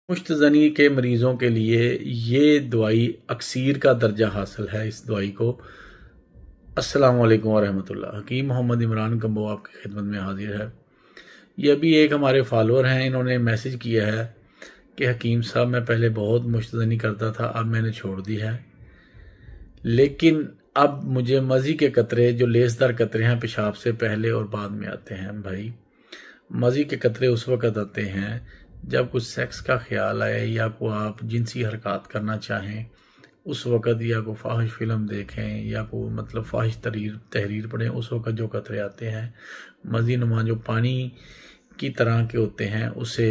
मुश्तज़नी के मरीज़ों के लिए ये दवाई अक्सीर का दर्जा हासिल है। इस दवाई को अस्सलाम वालेकुम वरहमतुल्लाह। हकीम मोहम्मद इमरान कम्बो आपकी खिदमत में हाजिर है। ये अभी एक हमारे फॉलोअर हैं, इन्होंने मैसेज किया है कि हकीम साहब मैं पहले बहुत मुश्तज़नी करता था, अब मैंने छोड़ दी है, लेकिन अब मुझे मज़ी के कतरे जो लेसदार कतरे हैं पेशाब से पहले और बाद में आते हैं। भाई मज़ी के कतरे उस वक़्त आते हैं जब कुछ सेक्स का ख्याल आए या को आप जिनसी हरकत करना चाहें उस वक़्त, या को फाहिश फिल्म देखें या को मतलब फाहिश तहरीर पढ़ें, उस वक़्त जो कतरे आते हैं मज़ी नुमा जो पानी की तरह के होते हैं उसे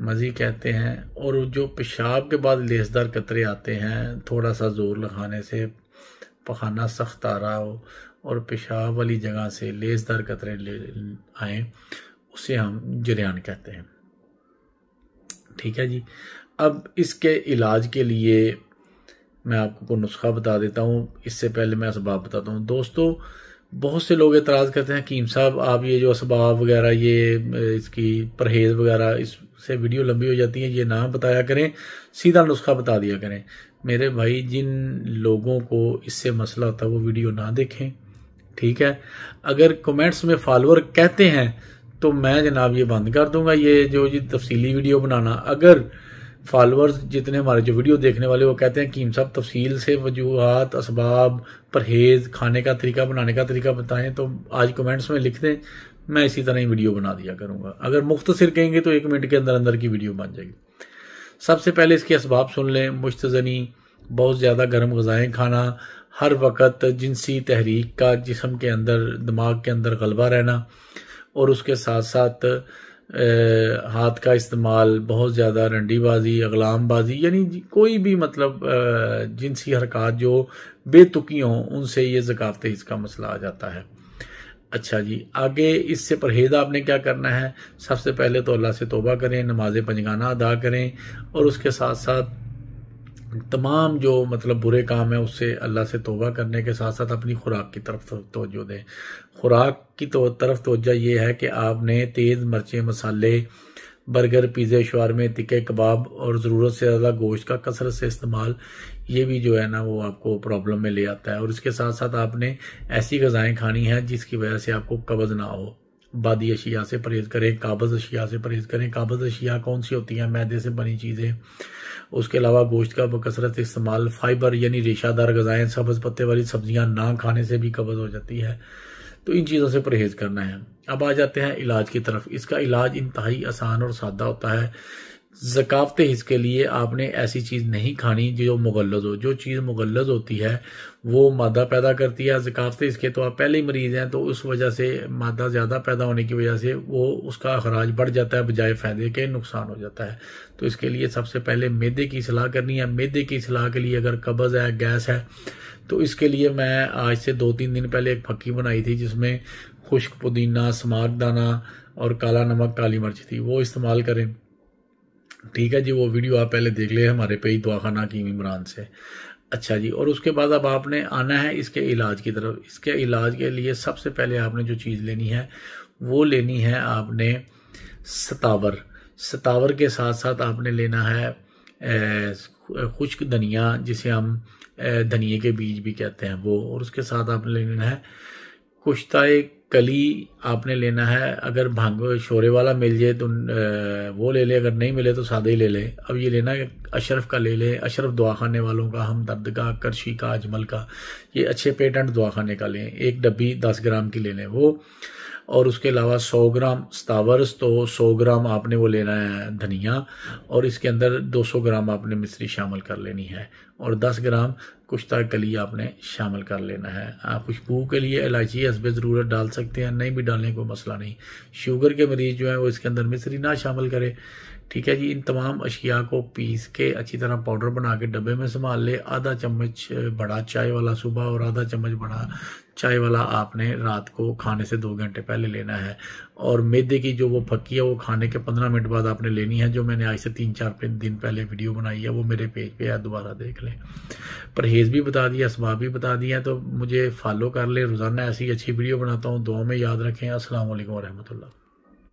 मज़ी कहते हैं। और जो पेशाब के बाद लेसदार कतरे आते हैं, थोड़ा सा ज़ोर लगाने से पखाना सख्त आ रहा हो और पेशाब वाली जगह से लेसदार कतरे आए, उसे हम जरियान कहते हैं। ठीक है जी। अब इसके इलाज के लिए मैं आपको नुस्खा बता देता हूँ, इससे पहले मैं असबाब बताता हूँ। दोस्तों, बहुत से लोग एतराज़ करते हैं कीम साहब आप ये जो असबाब वगैरह ये इसकी परहेज़ वगैरह इससे वीडियो लंबी हो जाती है, ये ना बताया करें, सीधा नुस्खा बता दिया करें। मेरे भाई, जिन लोगों को इससे मसला होता है वो वीडियो ना देखें, ठीक है। अगर कमेंट्स में फॉलोअर कहते हैं तो मैं जनाब ये बंद कर दूंगा ये जो तफसीली वीडियो बनाना। अगर फॉलोअर्स जितने हमारे जो वीडियो देखने वाले वो कहते हैं कीम साहब तफसील से वजूहात, असबाब, परहेज, खाने का तरीका, बनाने का तरीका बताएं, तो आज कमेंट्स में लिख दें, मैं इसी तरह ही वीडियो बना दिया करूंगा। अगर मुख्तसर कहेंगे तो 1 मिनट के अंदर अंदर की वीडियो बन जाएगी। सबसे पहले इसके असबाब सुन लें। मुश्तज़नी, बहुत ज़्यादा गर्म ग़िज़ाएँ खाना, हर वक़्त जिनसी तहरीक का जिस्म के अंदर, दिमाग के अंदर गलबा रहना, और उसके साथ साथ हाथ का इस्तेमाल, बहुत ज़्यादा रंडीबाजी, अगलामबाजी, यानी कोई भी मतलब जिनसी हरकत जो बेतुकी हों, उनसे ये ज़कावत इसका मसला आ जाता है। अच्छा जी, आगे इससे परहेज़ आपने क्या करना है। सबसे पहले तो अल्लाह से तौबा करें, नमाज पंजगाना अदा करें, और उसके साथ साथ तमाम जो मतलब बुरे काम है उससे अल्लाह से तौबा करने के साथ साथ अपनी खुराक की तरफ तवज्जो दें। खुराक की तरफ तवज्जो ये है कि आपने तेज़ मिर्चें, मसाले, बर्गर, पिज़्ज़े, शवारमे, तिक्के, कबाब और ज़रूरत से ज़्यादा गोश्त का कसरत से इस्तेमाल, ये भी जो है ना वो आपको प्रॉब्लम में ले आता है। और इसके साथ साथ आपने ऐसी ग़िज़ाएँ खानी हैं जिसकी वजह से आपको कब्ज़ ना हो। बादी अशिया से परहेज़ करें, काबज़ अशिया से परहेज़ करें। काबज़ अशिया कौन सी होती हैं? मैदे से बनी चीज़ें। उसके अलावा गोश्त का बकसरत इस्तेमाल, फाइबर यानी रेशादार ग़िज़ाएँ, सब्ज़ पत्ते वाली सब्जियां ना खाने से भी कब्ज़ हो जाती है। तो इन चीज़ों से परहेज़ करना है। अब आ जाते हैं इलाज की तरफ। इसका इलाज इंतहाई आसान और सादा होता है। ज़कावत हिस्स के लिए आपने ऐसी चीज़ नहीं खानी जो मुगल्लज़ हो। जो चीज़ मुगल्लज़ होती है वो मादा पैदा करती है। ज़कावत हिस्स के तो आप पहले ही मरीज़ हैं, तो उस वजह से मादा ज़्यादा पैदा होने की वजह से वो उसका अखराज बढ़ जाता है, बजाय फ़ायदे के नुकसान हो जाता है। तो इसके लिए सबसे पहले मैदे की इस्लाह करनी है। मैदे की इस्लाह के लिए अगर कब्ज़ है, गैस है, तो इसके लिए मैं आज से 2-3 दिन पहले एक फक्की बनाई थी जिसमें खुश्क पुदीना, स्मार्ट दाना और काला नमक, काली मिर्च थी, वो इस्तेमाल करें। ठीक है जी, वो वीडियो आप पहले देख ले हमारे पेज दवाखाना हकीम इमरान से। अच्छा जी, और उसके बाद अब आपने आना है इसके इलाज की तरफ। इसके इलाज के लिए सबसे पहले आपने जो चीज़ लेनी है वो लेनी है आपने सतावर। सतावर के साथ साथ आपने लेना है खुश्क धनिया, जिसे हम धनिए के बीज भी कहते हैं वो, और उसके साथ आपने लेना है कुश्ताए कली आपने लेना है। अगर भांग शोरे वाला मिल जाए तो वो ले ले, अगर नहीं मिले तो सादा ही ले ले। अब ये लेना है अशरफ का ले ले, अशरफ दवाखाने वालों का, हमदर्द का, करशी का, अजमल का, ये अच्छे पेटेंट दवाखाने का लें। 1 डब्बी 10 ग्राम की ले लें वो। और उसके अलावा 100 ग्राम सतावर्स, तो 100 ग्राम आपने वो लेना है धनिया, और इसके अंदर 200 ग्राम आपने मिश्री शामिल कर लेनी है, और 10 ग्राम कुश्ता कली आपने शामिल कर लेना है। आप खुशबू के लिए इलायची हस्बे ज़रूरत डाल सकते हैं, नहीं भी डालने कोई मसला नहीं। शुगर के मरीज़ जो है वो इसके अंदर मिश्री ना शामिल करें। ठीक है जी। इन तमाम अशिया को पीस के अच्छी तरह पाउडर बना के डब्बे में संभाल ले। आधा चम्मच बड़ा चाय वाला सुबह और आधा चम्मच बड़ा चाय वाला आपने रात को खाने से 2 घंटे पहले लेना है। और मैदे की जो वो फक्की है वो खाने के 15 मिनट बाद आपने लेनी है, जो मैंने आज से 3-4 दिन पहले वीडियो बनाई है, वो मेरे पेज पे है, दोबारा देख लें। परहेज़ भी बता दिया, असबाब भी बता दिया, तो मुझे फॉलो कर ले। रोज़ाना ऐसी अच्छी वीडियो बनाता हूँ। दुआ में याद रखें। अस्सलाम वालेकुम रहमतुल्लाह।